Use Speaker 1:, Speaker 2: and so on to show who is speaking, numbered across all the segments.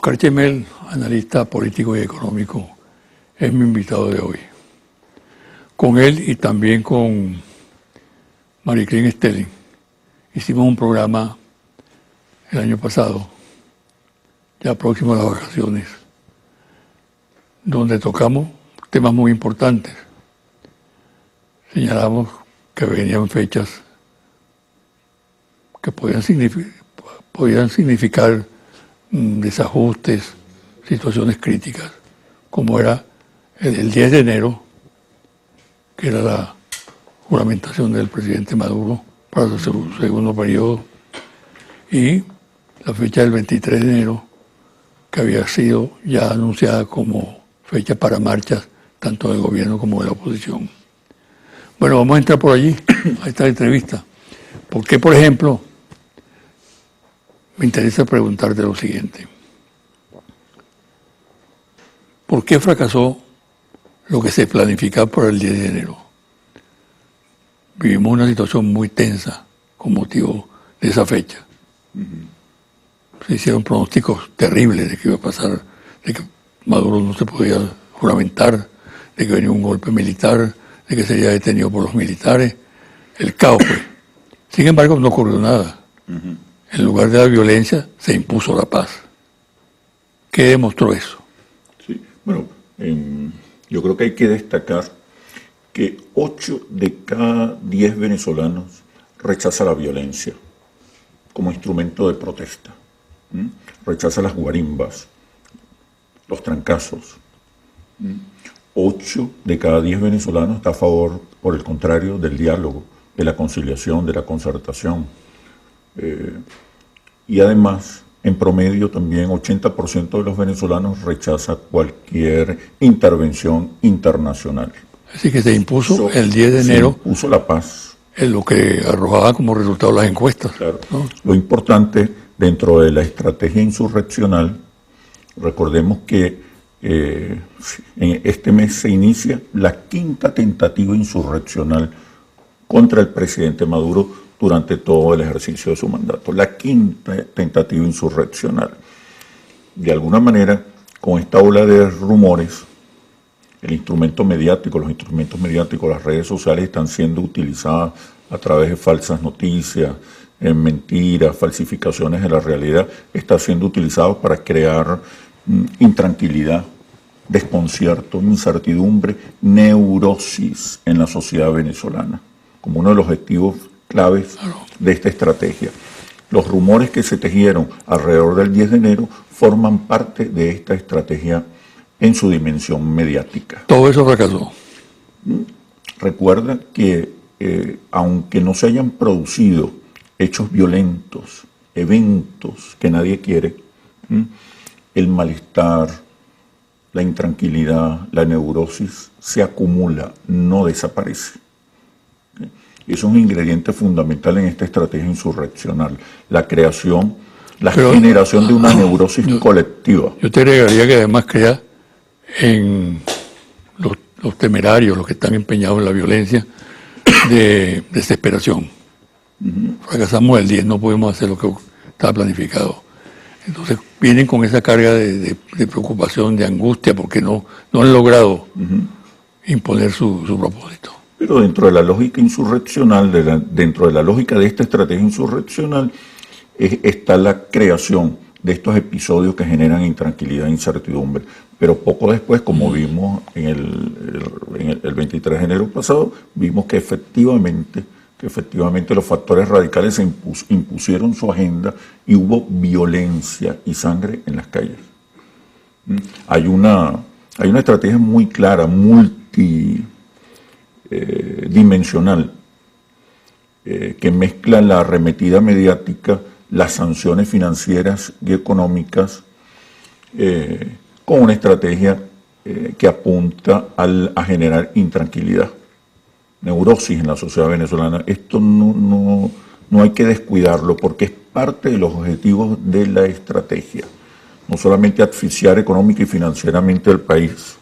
Speaker 1: Oscar Chemel, analista político y económico, es mi invitado de hoy. Con él y también con Mariclín Stelling hicimos un programa el año pasado, ya próximo a las vacaciones, donde tocamos temas muy importantes. Señalamos que venían fechas que podían significar desajustes, situaciones críticas, como era el 10 de enero, que era la juramentación del presidente Maduro para su segundo periodo, y la fecha del 23 de enero, que había sido ya anunciada como fecha para marchas tanto del gobierno como de la oposición. Bueno, vamos a entrar por allí, a esta entrevista. ¿Por qué, por ejemplo, me interesa preguntarte lo siguiente? ¿Por qué fracasó lo que se planificaba por el 10 de enero? Vivimos una situación muy tensa con motivo de esa fecha. Se hicieron pronósticos terribles de que iba a pasar, de que Maduro no se podía juramentar, de que venía un golpe militar, de que sería detenido por los militares. El caos fue. Sin embargo, no ocurrió nada. En lugar de la violencia, se impuso la paz. ¿Qué demostró eso?
Speaker 2: Sí, bueno, yo creo que hay que destacar que 8 de cada 10 venezolanos rechazan la violencia como instrumento de protesta. Rechaza las guarimbas, los trancazos. 8 de cada 10 venezolanos está a favor, por el contrario, del diálogo, de la conciliación, de la concertación. Y además, en promedio también 80% de los venezolanos rechaza cualquier intervención internacional.
Speaker 1: Así que se impuso el 10 de enero.
Speaker 2: Se impuso la paz.
Speaker 1: Es lo que arrojaba como resultado las encuestas.
Speaker 2: Claro.
Speaker 1: ¿No?
Speaker 2: Lo importante dentro de la estrategia insurreccional, recordemos que en este mes se inicia la 5ª tentativa insurreccional contra el presidente Maduro durante todo el ejercicio de su mandato. La 5ª tentativa insurreccional. De alguna manera, con esta ola de rumores, los instrumentos mediáticos, las redes sociales están siendo utilizadas a través de falsas noticias, mentiras, falsificaciones de la realidad, está siendo utilizado para crear intranquilidad, desconcierto, incertidumbre, neurosis en la sociedad venezolana, como uno de los objetivos claves de esta estrategia. Los rumores que se tejieron alrededor del 10 de enero forman parte de esta estrategia en su dimensión mediática.
Speaker 1: Todo eso fracasó.
Speaker 2: Recuerda que aunque no se hayan producido hechos violentos, eventos que nadie quiere, el malestar, la intranquilidad, la neurosis se acumula, no desaparece. Y eso es un ingrediente fundamental en esta estrategia insurreccional, la creación, generación de una neurosis colectiva.
Speaker 1: Yo te agregaría que además crea en los temerarios, los que están empeñados en la violencia, de desesperación. Fracasamos el 10, no podemos hacer lo que estaba planificado. Entonces vienen con esa carga de preocupación, de angustia, porque no han logrado imponer su propósito.
Speaker 2: Pero dentro de la lógica insurreccional, dentro de la lógica de esta estrategia insurreccional, está la creación de estos episodios que generan intranquilidad e incertidumbre. Pero poco después, como vimos en el 23 de enero pasado, vimos que efectivamente los factores radicales se impusieron su agenda y hubo violencia y sangre en las calles. Hay una estrategia muy clara, multidimensional, que mezcla la arremetida mediática, las sanciones financieras y económicas, con una estrategia que apunta a generar intranquilidad, neurosis en la sociedad venezolana. Esto no hay que descuidarlo porque es parte de los objetivos de la estrategia. No solamente asfixiar económica y financieramente al país,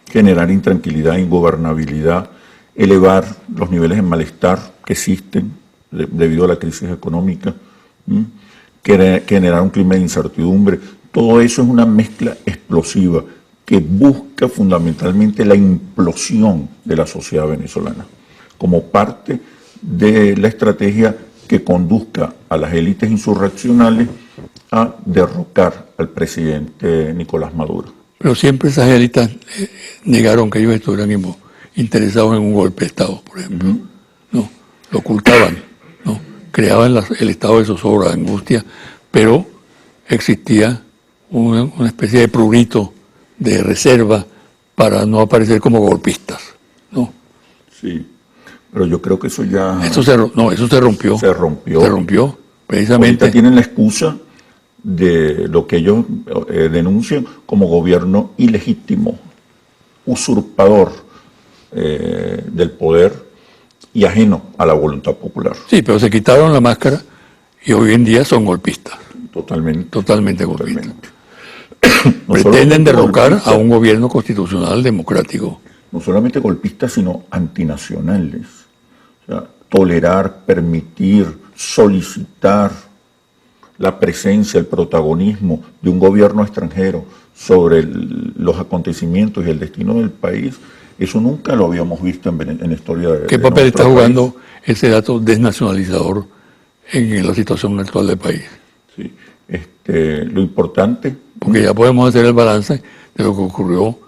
Speaker 2: generar intranquilidad, ingobernabilidad, elevar los niveles de malestar que existen debido a la crisis económica, generar un clima de incertidumbre. Todo eso es una mezcla explosiva que busca fundamentalmente la implosión de la sociedad venezolana, como parte de la estrategia que conduzca a las élites insurreccionales a derrocar al presidente Nicolás Maduro.
Speaker 1: Pero siempre esas élites negaron que ellos estuvieran interesados en un golpe de Estado, por ejemplo. No, lo ocultaban, ¿no? Creaban el estado de zozobra, de angustia, pero existía una especie de prurito de reserva para no aparecer como golpistas, ¿no?
Speaker 2: Sí, pero yo creo que eso ya...
Speaker 1: Eso se rompió.
Speaker 2: Se rompió.
Speaker 1: Se rompió, precisamente.
Speaker 2: Ahorita tienen la excusa de lo que ellos denuncian como gobierno ilegítimo, usurpador del poder y ajeno a la voluntad popular.
Speaker 1: Sí, pero se quitaron la máscara y hoy en día son golpistas.
Speaker 2: Totalmente
Speaker 1: golpistas.
Speaker 2: No
Speaker 1: pretenden derrocar a un gobierno constitucional democrático.
Speaker 2: No solamente golpistas, sino antinacionales. O sea, tolerar, permitir, solicitar la presencia, el protagonismo de un gobierno extranjero sobre los acontecimientos y el destino del país, eso nunca lo habíamos visto en la historia de
Speaker 1: ¿Qué papel está jugando ese dato desnacionalizador en la situación actual del país?
Speaker 2: Sí, lo importante...
Speaker 1: Porque ya podemos hacer el balance de lo que ocurrió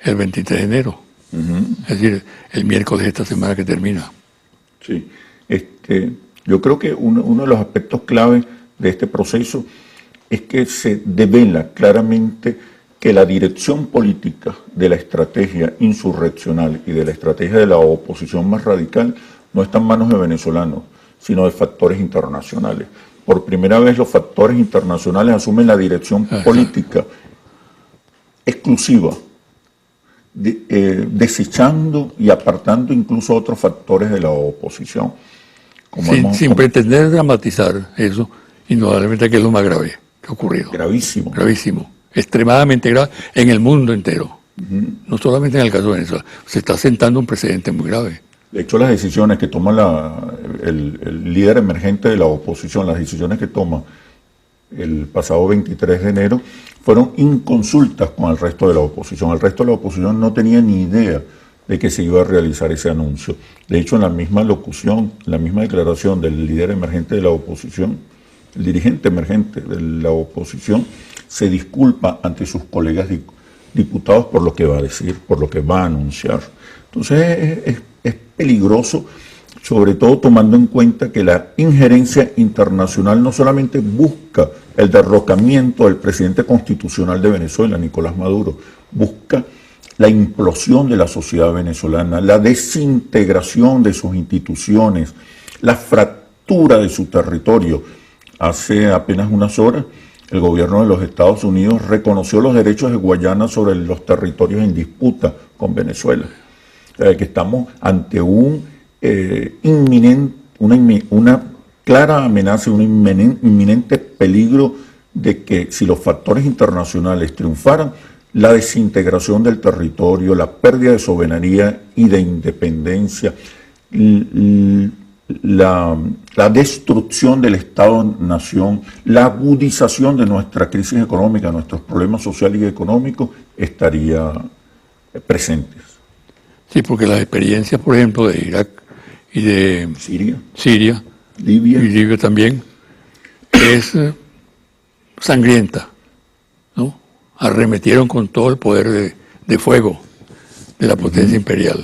Speaker 1: el 23 de enero. Es decir, el miércoles de esta semana que termina.
Speaker 2: Sí, yo creo que uno de los aspectos clave de este proceso es que se devela claramente que la dirección política de la estrategia insurreccional y de la estrategia de la oposición más radical no está en manos de venezolanos, sino de factores internacionales. Por primera vez los factores internacionales asumen la dirección política exclusiva, desechando y apartando incluso otros factores de la oposición.
Speaker 1: Sin pretender dramatizar eso, indudablemente que es lo más grave que ha ocurrido.
Speaker 2: Gravísimo.
Speaker 1: Gravísimo, extremadamente grave en el mundo entero. No solamente en el caso de Venezuela. Se está sentando un precedente muy grave.
Speaker 2: De hecho, las decisiones que toma el líder emergente de la oposición, las decisiones que toma el pasado 23 de enero, fueron inconsultas con el resto de la oposición. El resto de la oposición no tenía ni idea de que se iba a realizar ese anuncio. De hecho, en la misma locución, en la misma declaración del líder emergente de la oposición, el dirigente emergente de la oposición, se disculpa ante sus colegas diputados por lo que va a decir, por lo que va a anunciar. Entonces, es peligroso, sobre todo tomando en cuenta que la injerencia internacional no solamente busca el derrocamiento del presidente constitucional de Venezuela, Nicolás Maduro, busca la implosión de la sociedad venezolana, la desintegración de sus instituciones, la fractura de su territorio. Hace apenas unas horas, el gobierno de los Estados Unidos reconoció los derechos de Guayana sobre los territorios en disputa con Venezuela. Que estamos ante una clara amenaza, un inminente peligro de que si los factores internacionales triunfaran, la desintegración del territorio, la pérdida de soberanía y de independencia, la destrucción del Estado-nación, la agudización de nuestra crisis económica, nuestros problemas sociales y económicos, estaría presentes.
Speaker 1: Sí, porque las experiencias, por ejemplo, de Irak y de Siria,
Speaker 2: Libia.
Speaker 1: Y Libia también, es sangrienta, ¿no? Arremetieron con todo el poder de fuego de la potencia imperial.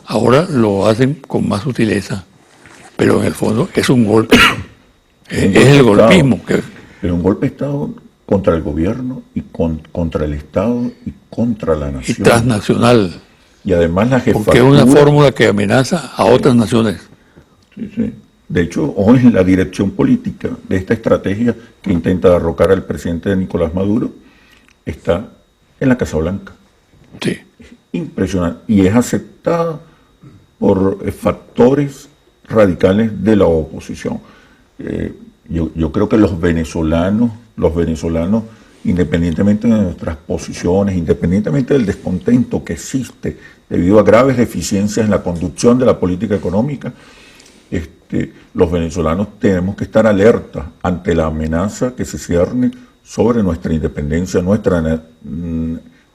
Speaker 1: Ahora lo hacen con más sutileza, pero en el fondo es un golpe. Es el golpismo.
Speaker 2: Pero un golpe de Estado contra el gobierno y contra el Estado y contra la nación.
Speaker 1: Y transnacional.
Speaker 2: Y además la jefatura...
Speaker 1: Porque es una fórmula que amenaza a otras naciones.
Speaker 2: Sí. De hecho, hoy la dirección política de esta estrategia que intenta derrocar al presidente Nicolás Maduro está en la Casa Blanca.
Speaker 1: Sí.
Speaker 2: Impresionante. Y es aceptada por factores radicales de la oposición. Yo creo que los venezolanos, independientemente de nuestras posiciones, independientemente del descontento que existe debido a graves deficiencias en la conducción de la política económica, los venezolanos tenemos que estar alertas ante la amenaza que se cierne sobre nuestra independencia, nuestra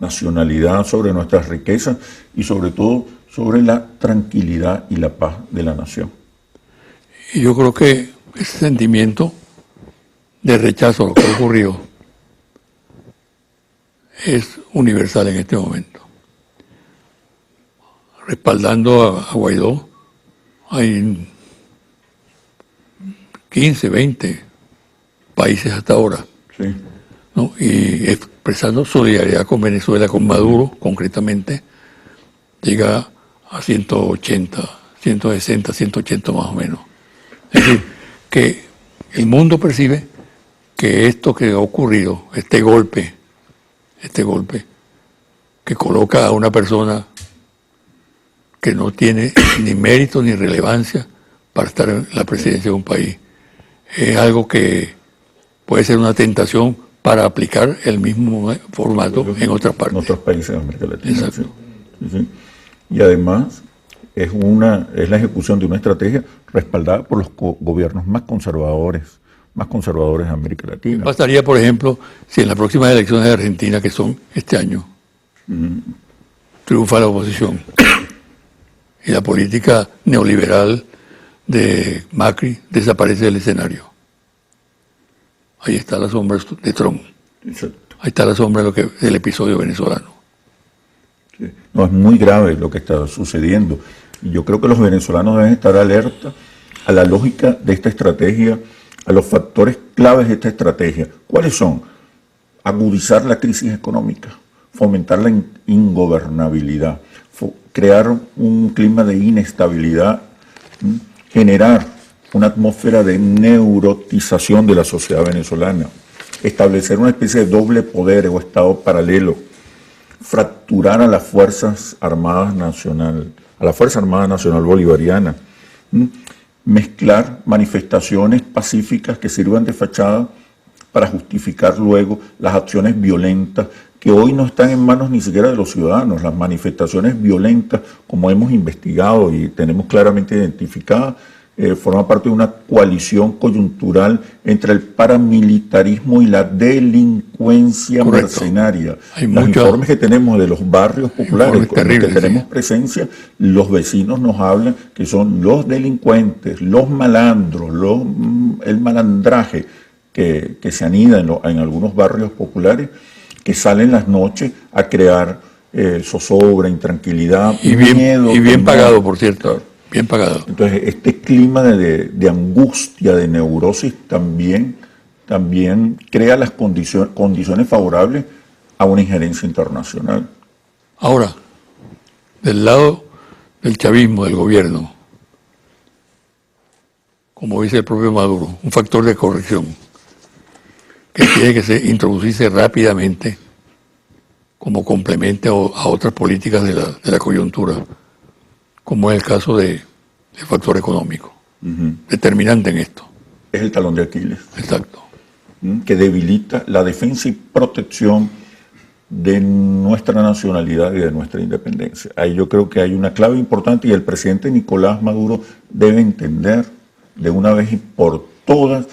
Speaker 2: nacionalidad, sobre nuestras riquezas y sobre todo sobre la tranquilidad y la paz de la nación.
Speaker 1: Y yo creo que ese sentimiento de rechazo a lo que ha ocurrido es universal en este momento. Respaldando a Guaidó, hay 15, 20 países hasta ahora,
Speaker 2: Sí.
Speaker 1: ¿no? Y expresando solidaridad con Venezuela, con Maduro concretamente, llega a 180, 160, 180 más o menos. Es decir, que el mundo percibe que esto que ha ocurrido, este golpe que coloca a una persona que no tiene ni mérito ni relevancia para estar en la presidencia de un país, es algo que puede ser una tentación para aplicar el mismo formato en otras partes.
Speaker 2: En otros países de América Latina.
Speaker 1: Exacto.
Speaker 2: Sí, sí. Y además es la ejecución de una estrategia respaldada por los gobiernos más conservadores de América Latina.
Speaker 1: Bastaría, por ejemplo, si en las próximas elecciones de Argentina, que son este año, triunfa la oposición y la política neoliberal de Macri desaparece del escenario. Ahí está la sombra de Trump.
Speaker 2: Exacto.
Speaker 1: Ahí está la sombra del episodio venezolano.
Speaker 2: Sí. No, es muy grave lo que está sucediendo. Y yo creo que los venezolanos deben estar alerta a la lógica de esta estrategia, a los factores claves de esta estrategia. ¿Cuáles son? Agudizar la crisis económica, fomentar la ingobernabilidad, crear un clima de inestabilidad, generar una atmósfera de neurotización de la sociedad venezolana, establecer una especie de doble poder o Estado paralelo, fracturar a las Fuerzas Armadas Nacional, a la Fuerza Armada Nacional Bolivariana, mezclar manifestaciones pacíficas que sirvan de fachada para justificar luego las acciones violentas que hoy no están en manos ni siquiera de los ciudadanos. Las manifestaciones violentas, como hemos investigado y tenemos claramente identificadas, forma parte de una coalición coyuntural entre el paramilitarismo y la delincuencia mercenaria. Los informes que tenemos de los barrios populares con los que tenemos presencia, los vecinos nos hablan que son los delincuentes, los malandros, el malandraje que se anida en algunos barrios populares, que salen las noches a crear zozobra, intranquilidad, miedo. Y bien pagado, por cierto. Bien pagado. Entonces, este clima de angustia, de neurosis, también crea las condiciones favorables a una injerencia internacional.
Speaker 1: Ahora, del lado del chavismo, del gobierno, como dice el propio Maduro, un factor de corrección que tiene que introducirse rápidamente como complemento a otras políticas de la coyuntura, como es el caso del factor económico, determinante en esto.
Speaker 2: Es el talón de Aquiles.
Speaker 1: Exacto.
Speaker 2: Que debilita la defensa y protección de nuestra nacionalidad y de nuestra independencia. Ahí yo creo que hay una clave importante y el presidente Nicolás Maduro debe entender de una vez y por todas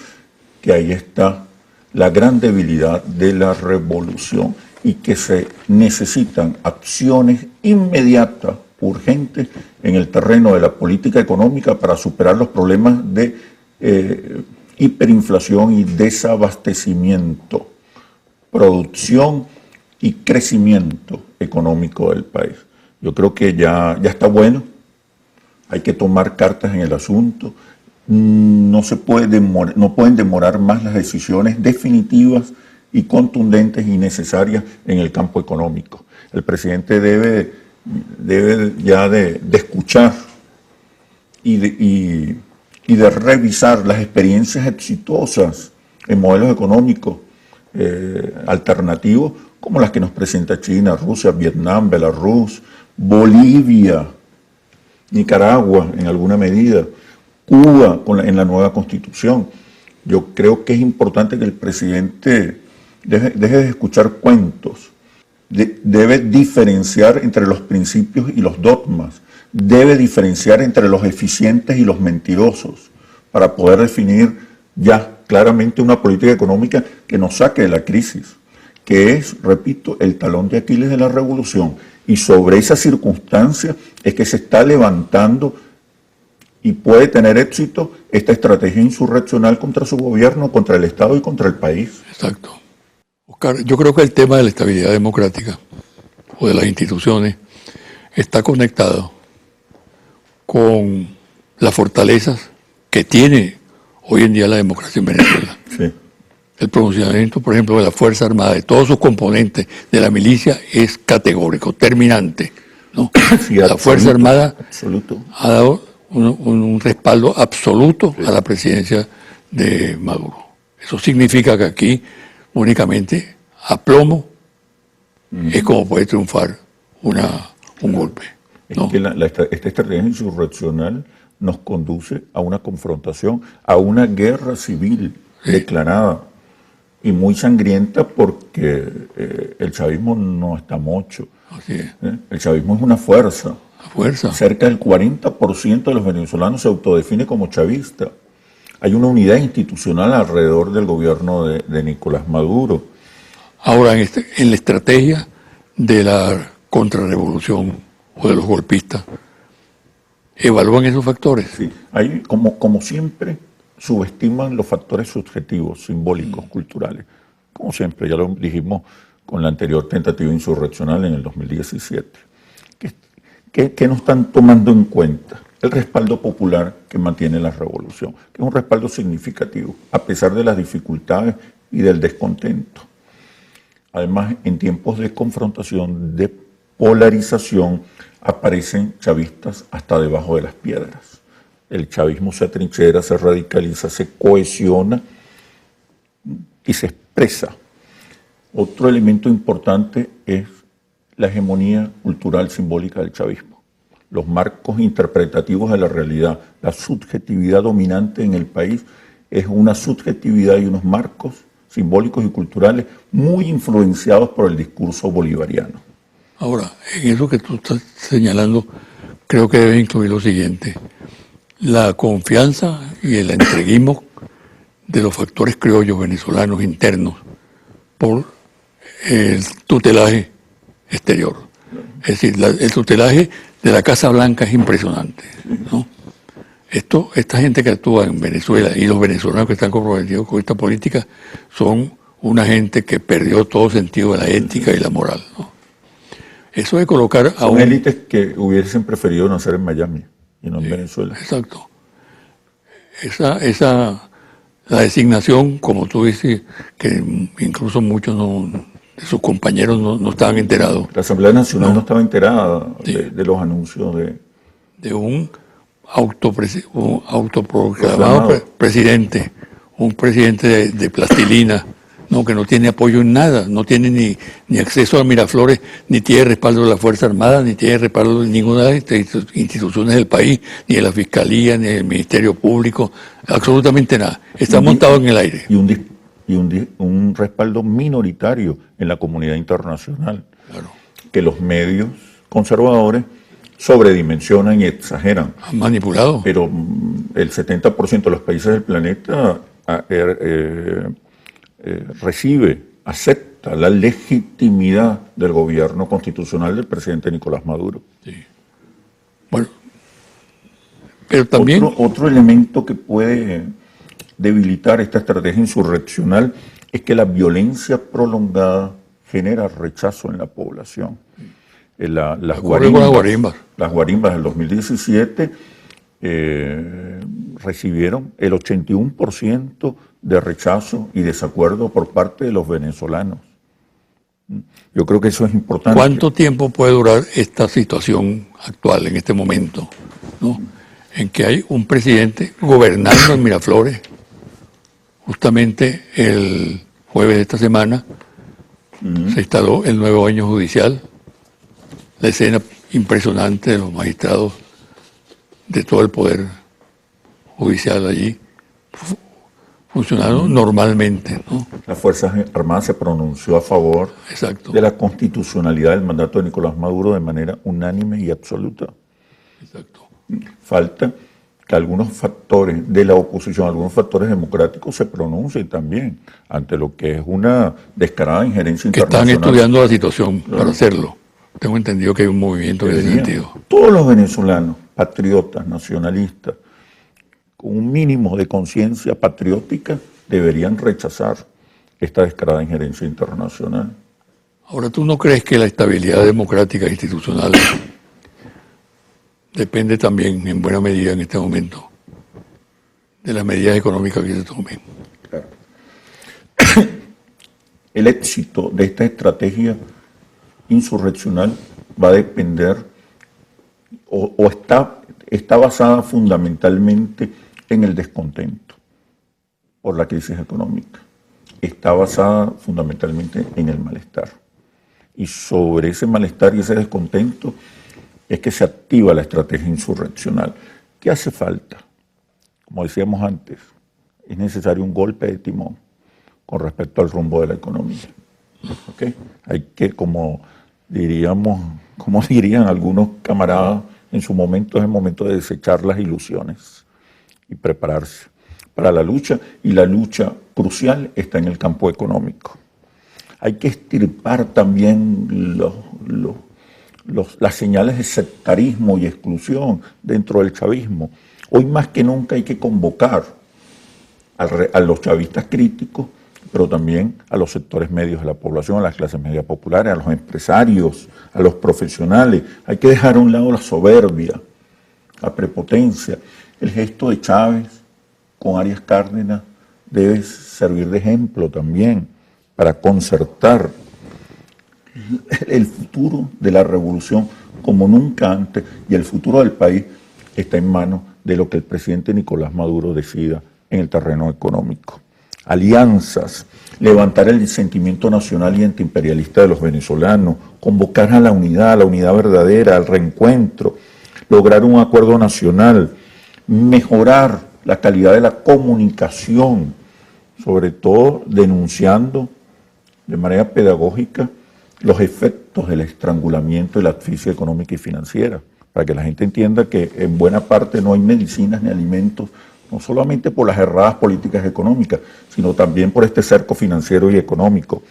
Speaker 2: que ahí está la gran debilidad de la revolución y que se necesitan acciones inmediatas, urgentes, en el terreno de la política económica para superar los problemas de hiperinflación y desabastecimiento, producción y crecimiento económico del país. Yo creo que ya está bueno, hay que tomar cartas en el asunto, no pueden demorar más las decisiones definitivas y contundentes y necesarias en el campo económico. El presidente debe ya de escuchar y de revisar las experiencias exitosas en modelos económicos alternativos como las que nos presenta China, Rusia, Vietnam, Belarus, Bolivia, Nicaragua en alguna medida, Cuba en la nueva Constitución. Yo creo que es importante que el presidente deje de escuchar cuentos, debe diferenciar entre los principios y los dogmas, debe diferenciar entre los eficientes y los mentirosos para poder definir ya claramente una política económica que nos saque de la crisis, que es, repito, el talón de Aquiles de la revolución. Y sobre esa circunstancia es que se está levantando y puede tener éxito esta estrategia insurreccional contra su gobierno, contra el Estado y contra el país.
Speaker 1: Exacto. Oscar, yo creo que el tema de la estabilidad democrática o de las instituciones está conectado con las fortalezas que tiene hoy en día la democracia en Venezuela.
Speaker 2: Sí.
Speaker 1: El pronunciamiento, por ejemplo, de la Fuerza Armada, de todos sus componentes, de la milicia, es categórico, terminante, ¿no?
Speaker 2: Sí,
Speaker 1: la Fuerza Armada
Speaker 2: absoluto.
Speaker 1: ha dado un respaldo absoluto a la presidencia de Maduro. Eso significa que aquí únicamente a plomo es como puede triunfar un golpe, ¿no?
Speaker 2: Es que esta estrategia insurreccional nos conduce a una confrontación, a una guerra civil declarada y muy sangrienta porque el chavismo no está mocho.
Speaker 1: Así es.
Speaker 2: El chavismo es una fuerza.
Speaker 1: La fuerza.
Speaker 2: Cerca del 40% de los venezolanos se autodefine como chavista. Hay una unidad institucional alrededor del gobierno de Nicolás Maduro.
Speaker 1: Ahora, en la estrategia de la contrarrevolución o de los golpistas, ¿evalúan esos factores?
Speaker 2: Sí, hay, como siempre, subestiman los factores subjetivos, simbólicos, culturales. Como siempre, ya lo dijimos con la anterior tentativa insurreccional en el 2017. ¿Qué no están tomando en cuenta? El respaldo popular que mantiene la revolución, que es un respaldo significativo, a pesar de las dificultades y del descontento. Además, en tiempos de confrontación, de polarización, aparecen chavistas hasta debajo de las piedras. El chavismo se atrinchera, se radicaliza, se cohesiona y se expresa. Otro elemento importante es la hegemonía cultural simbólica del chavismo, los marcos interpretativos de la realidad. La subjetividad dominante en el país es una subjetividad y unos marcos simbólicos y culturales muy influenciados por el discurso bolivariano.
Speaker 1: Ahora, en eso que tú estás señalando, creo que debe incluir lo siguiente: la confianza y el entreguismo de los factores criollos venezolanos internos por el tutelaje exterior. Es decir, el tutelaje de la Casa Blanca es impresionante, ¿no? Esta gente que actúa en Venezuela y los venezolanos que están comprometidos con esta política son una gente que perdió todo sentido de la ética y la moral, ¿no? Eso de colocar a
Speaker 2: son élites que hubiesen preferido nacer en Miami y no en Venezuela.
Speaker 1: Exacto. La designación, como tú dices, que incluso muchos de sus compañeros no estaban enterados.
Speaker 2: La Asamblea Nacional no estaba enterada de los anuncios
Speaker 1: de un autoproclamado presidente, un presidente de plastilina, no, que no tiene apoyo en nada, no tiene ni acceso a Miraflores, ni tiene respaldo de la Fuerza Armada, ni tiene respaldo de ninguna de las instituciones del país, ni de la Fiscalía, ni del Ministerio Público, absolutamente nada. Está montado en el aire.
Speaker 2: Y un respaldo minoritario en la comunidad internacional,
Speaker 1: Claro.
Speaker 2: Que los medios conservadores sobredimensionan y exageran.
Speaker 1: Han manipulado.
Speaker 2: Pero el 70% de los países del planeta acepta la legitimidad del gobierno constitucional del presidente Nicolás Maduro.
Speaker 1: Sí. Bueno, pero también...
Speaker 2: Otro elemento que puede debilitar esta estrategia insurreccional es que la violencia prolongada genera rechazo en la población. Las guarimbas del 2017 recibieron el 81% de rechazo y desacuerdo por parte de los venezolanos. Yo creo que eso es importante.
Speaker 1: ¿Cuánto tiempo puede durar esta situación actual, en este momento, ¿no? En que hay un presidente gobernando en Miraflores? Justamente el jueves de esta semana se instaló el nuevo año judicial, la escena impresionante de los magistrados, de todo el poder judicial allí, funcionando normalmente, ¿no?
Speaker 2: Las Fuerzas Armadas se pronunció a favor
Speaker 1: Exacto.
Speaker 2: de la constitucionalidad del mandato de Nicolás Maduro de manera unánime y absoluta.
Speaker 1: Exacto.
Speaker 2: Falta que algunos factores de la oposición, algunos factores democráticos se pronuncien también ante lo que es una descarada injerencia
Speaker 1: Que están
Speaker 2: internacional.
Speaker 1: estudiando la situación para hacerlo. Tengo entendido que hay un movimiento en ese sentido.
Speaker 2: Todos los venezolanos, patriotas, nacionalistas, con un mínimo de conciencia patriótica, deberían rechazar esta descarada injerencia internacional.
Speaker 1: Ahora, ¿tú no crees que la estabilidad democrática e institucional depende también, en buena medida en este momento, de las medidas económicas que se tomen?
Speaker 2: Claro. El éxito de esta estrategia insurreccional va a depender o está basada fundamentalmente en el descontento por la crisis económica. Está basada fundamentalmente en el malestar. Y sobre ese malestar y ese descontento es que se activa la estrategia insurreccional. ¿Qué hace falta? Como decíamos antes, es necesario un golpe de timón con respecto al rumbo de la economía. ¿Okay? Hay que, como dirían algunos camaradas, en su momento es el momento de desechar las ilusiones y prepararse para la lucha, y la lucha crucial está en el campo económico. Hay que extirpar también las señales de sectarismo y exclusión dentro del chavismo. Hoy más que nunca hay que convocar a los chavistas críticos, pero también a los sectores medios de la población, a las clases medias populares, a los empresarios, a los profesionales. Hay que dejar a un lado la soberbia, la prepotencia. El gesto de Chávez con Arias Cárdenas debe servir de ejemplo también para concertar el futuro de la revolución como nunca antes, y el futuro del país está en manos de lo que el presidente Nicolás Maduro decida en el terreno económico. Alianzas, levantar el sentimiento nacional y antiimperialista de los venezolanos, convocar a la unidad verdadera, al reencuentro, lograr un acuerdo nacional, mejorar la calidad de la comunicación, sobre todo denunciando de manera pedagógica los efectos del estrangulamiento y la asfixia económica y financiera, para que la gente entienda que en buena parte no hay medicinas ni alimentos, no solamente por las erradas políticas económicas, sino también por este cerco financiero y económico.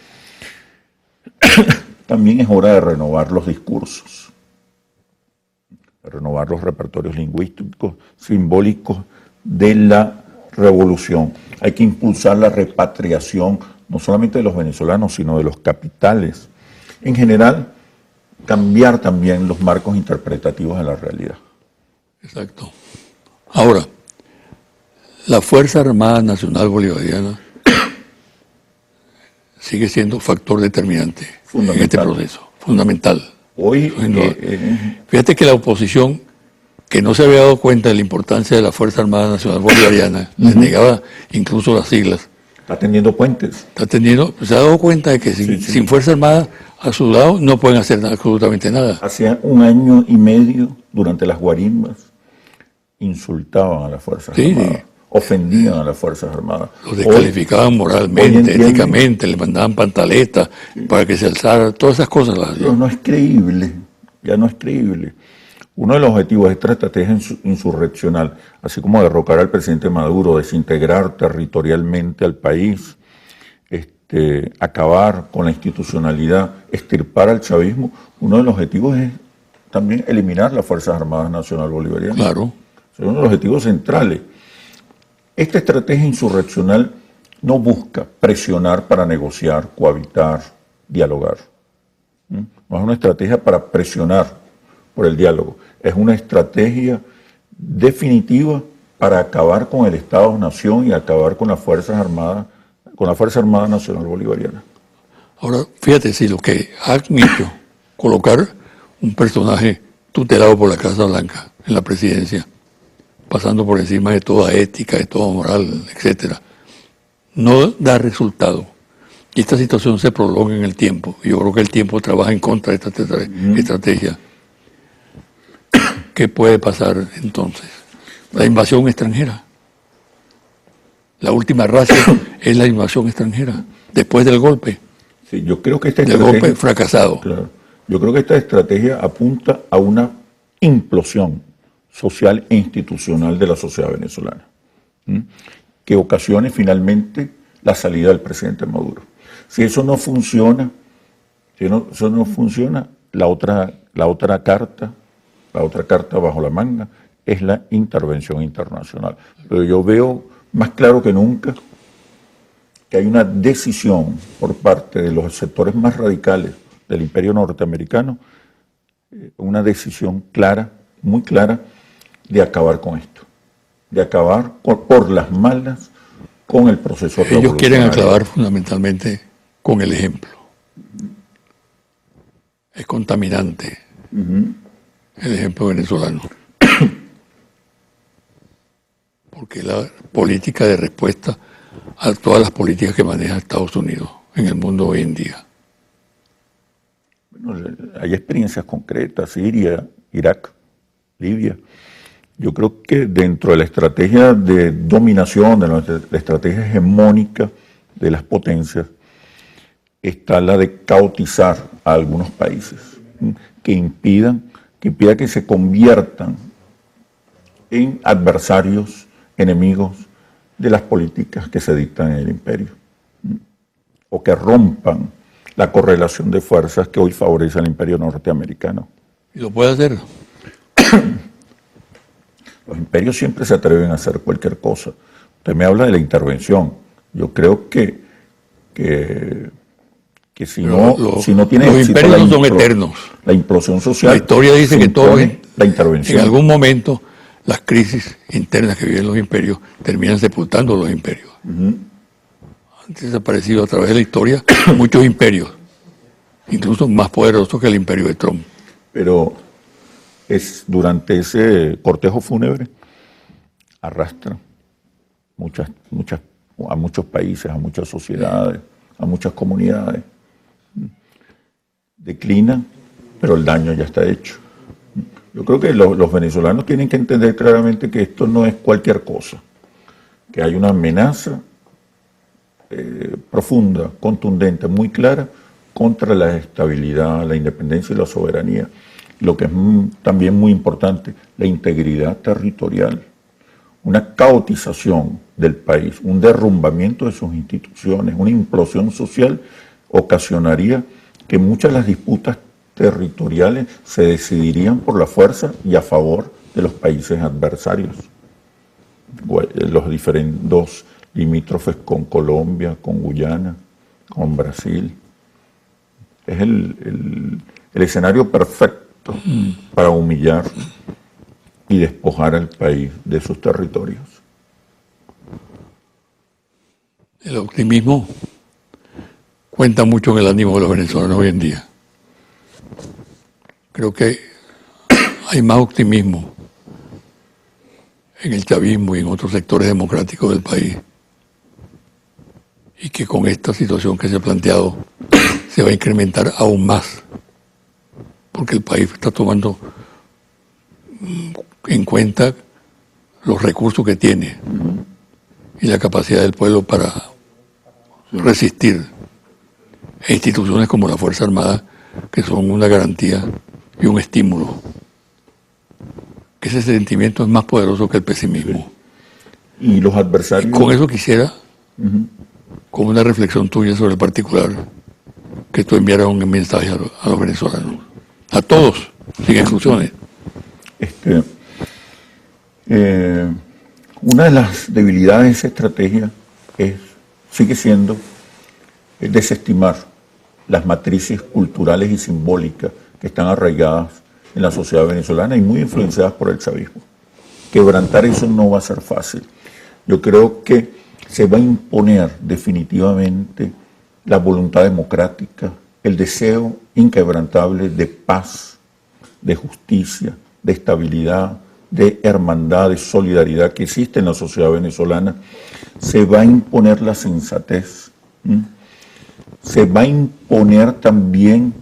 Speaker 2: También es hora de renovar los discursos, de renovar los repertorios lingüísticos, simbólicos de la revolución. Hay que impulsar la repatriación, no solamente de los venezolanos, sino de los capitales. En general, cambiar también los marcos interpretativos de la realidad.
Speaker 1: Exacto. Ahora, la Fuerza Armada Nacional Bolivariana sigue siendo factor determinante en este proceso, fundamental.
Speaker 2: Hoy,
Speaker 1: fíjate que la oposición, que no se había dado cuenta de la importancia de la Fuerza Armada Nacional Bolivariana, les negaba incluso las siglas.
Speaker 2: Está tendiendo puentes.
Speaker 1: Se ha dado cuenta de que sin Fuerza Armada a su lado no pueden hacer absolutamente nada.
Speaker 2: Hacía 1 año y medio, durante las guarimbas, insultaban a las Fuerzas Armadas. Ofendían a las Fuerzas Armadas.
Speaker 1: Los descalificaban moralmente, éticamente, les mandaban pantaletas para que se alzara, todas esas cosas.
Speaker 2: Pero no es creíble, ya no es creíble. Uno de los objetivos de esta estrategia insurreccional, así como derrocar al presidente Maduro, desintegrar territorialmente al país, acabar con la institucionalidad, extirpar al chavismo, uno de los objetivos es también eliminar las Fuerzas Armadas Nacional Bolivarianas.
Speaker 1: Claro.
Speaker 2: Es uno de los objetivos centrales. Esta estrategia insurreccional no busca presionar para negociar, cohabitar, dialogar. No es una estrategia para presionar por el diálogo. Es una estrategia definitiva para acabar con el Estado-Nación y acabar con las Fuerzas Armadas, con la Fuerza Armada Nacional Bolivariana.
Speaker 1: Ahora, fíjate, si lo que han hecho, colocar un personaje tutelado por la Casa Blanca en la presidencia, pasando por encima de toda ética, de toda moral, etcétera, no da resultado. Y esta situación se prolonga en el tiempo. Yo creo que el tiempo trabaja en contra de esta estrategia. ¿Qué puede pasar entonces? La invasión extranjera. La última racia es la invasión extranjera, después del golpe.
Speaker 2: Sí, yo creo que esta
Speaker 1: estrategia, del golpe fracasado.
Speaker 2: Claro, yo creo que esta estrategia apunta a una implosión social e institucional de la sociedad venezolana, que ocasione finalmente la salida del presidente Maduro. Si eso no funciona, la otra carta bajo la manga es la intervención internacional. Pero yo veo más claro que nunca que hay una decisión por parte de los sectores más radicales del imperio norteamericano, una decisión clara, muy clara, de acabar con esto, de acabar por las malas con el proceso revolucionario.
Speaker 1: Ellos quieren acabar fundamentalmente con el ejemplo. Es contaminante el ejemplo venezolano. Porque la política de respuesta a todas las políticas que maneja Estados Unidos en el mundo hoy en día.
Speaker 2: Bueno, hay experiencias concretas, Siria, Irak, Libia. Yo creo que dentro de la estrategia de dominación, de la estrategia hegemónica de las potencias, está la de caotizar a algunos países, que impida que se conviertan en adversarios, enemigos de las políticas que se dictan en el imperio, o que rompan la correlación de fuerzas que hoy favorece al imperio norteamericano.
Speaker 1: ¿Y lo puede hacer?
Speaker 2: Los imperios siempre se atreven a hacer cualquier cosa. Usted me habla de la intervención. Yo creo que si no tiene
Speaker 1: los
Speaker 2: éxito,
Speaker 1: imperios no son eternos.
Speaker 2: La implosión social.
Speaker 1: La historia dice que todo
Speaker 2: la intervención.
Speaker 1: En algún momento las crisis internas que viven los imperios terminan sepultando los imperios. Han desaparecido a través de la historia muchos imperios, incluso más poderosos que el imperio de Trump.
Speaker 2: Pero durante ese cortejo fúnebre arrastra a muchos países, a muchas sociedades, a muchas comunidades. Declina, pero el daño ya está hecho. Yo creo que los venezolanos tienen que entender claramente que esto no es cualquier cosa, que hay una amenaza profunda, contundente, muy clara contra la estabilidad, la independencia y la soberanía. Lo que es también muy importante, la integridad territorial. Una caotización del país, un derrumbamiento de sus instituciones, una implosión social ocasionaría que muchas de las disputas territoriales se decidirían por la fuerza y a favor de los países adversarios. Los diferentes limítrofes con Colombia, con Guyana, con Brasil. Es el escenario perfecto para humillar y despojar al país de sus territorios.
Speaker 1: El optimismo cuenta mucho en el ánimo de los venezolanos hoy en día. Creo que hay más optimismo en el chavismo y en otros sectores democráticos del país. Y que con esta situación que se ha planteado se va a incrementar aún más. Porque el país está tomando en cuenta los recursos que tiene y la capacidad del pueblo para resistir. E instituciones como la Fuerza Armada, que son una garantía y un estímulo. Que ese sentimiento es más poderoso que el pesimismo.
Speaker 2: Y los adversarios...
Speaker 1: Y con eso quisiera, con una reflexión tuya sobre el particular, que tú enviaras un mensaje a los venezolanos. A todos, sin exclusiones.
Speaker 2: Una de las debilidades de esa estrategia sigue siendo desestimar las matrices culturales y simbólicas que están arraigadas en la sociedad venezolana y muy influenciadas por el chavismo. Quebrantar eso no va a ser fácil. Yo creo que se va a imponer definitivamente la voluntad democrática, el deseo inquebrantable de paz, de justicia, de estabilidad, de hermandad, de solidaridad que existe en la sociedad venezolana. Se va a imponer la sensatez, se va a imponer también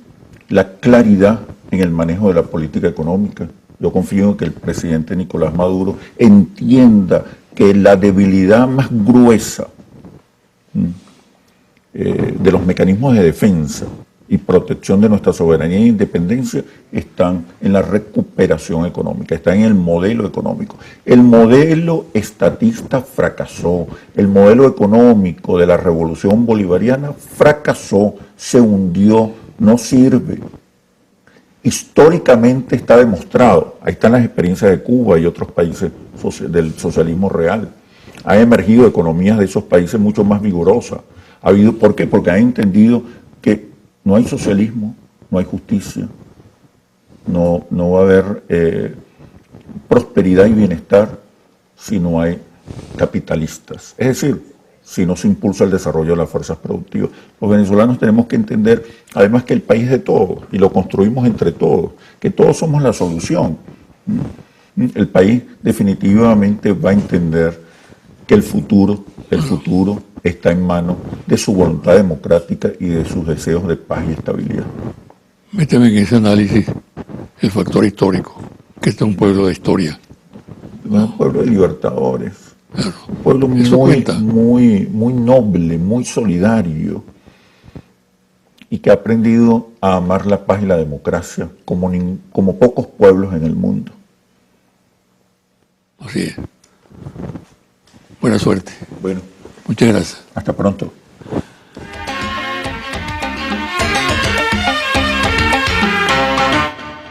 Speaker 2: la claridad en el manejo de la política económica. Yo confío en que el presidente Nicolás Maduro entienda que la debilidad más gruesa de los mecanismos de defensa y protección de nuestra soberanía e independencia están en la recuperación económica, están en el modelo económico. El modelo estatista fracasó, el modelo económico de la revolución bolivariana fracasó, se hundió, no sirve. Históricamente está demostrado, ahí están las experiencias de Cuba y otros países del socialismo real. Han emergido economías de esos países mucho más vigorosas. ¿Por qué? Porque han entendido que no hay socialismo, no hay justicia, no va a haber prosperidad y bienestar si no hay capitalistas. Es decir, si no se impulsa el desarrollo de las fuerzas productivas. Los venezolanos tenemos que entender, además, que el país es de todos y lo construimos entre todos, que todos somos la solución. El país definitivamente va a entender que el futuro está en manos de su voluntad democrática y de sus deseos de paz y estabilidad.
Speaker 1: Méteme en ese análisis el factor histórico, que este es un pueblo de historia.
Speaker 2: Es un pueblo de libertadores,
Speaker 1: Claro.
Speaker 2: un pueblo muy noble, muy solidario, y que ha aprendido a amar la paz y la democracia como pocos pueblos en el mundo.
Speaker 1: Así es. Buena suerte.
Speaker 2: Bueno,
Speaker 1: Muchas gracias.
Speaker 2: hasta pronto.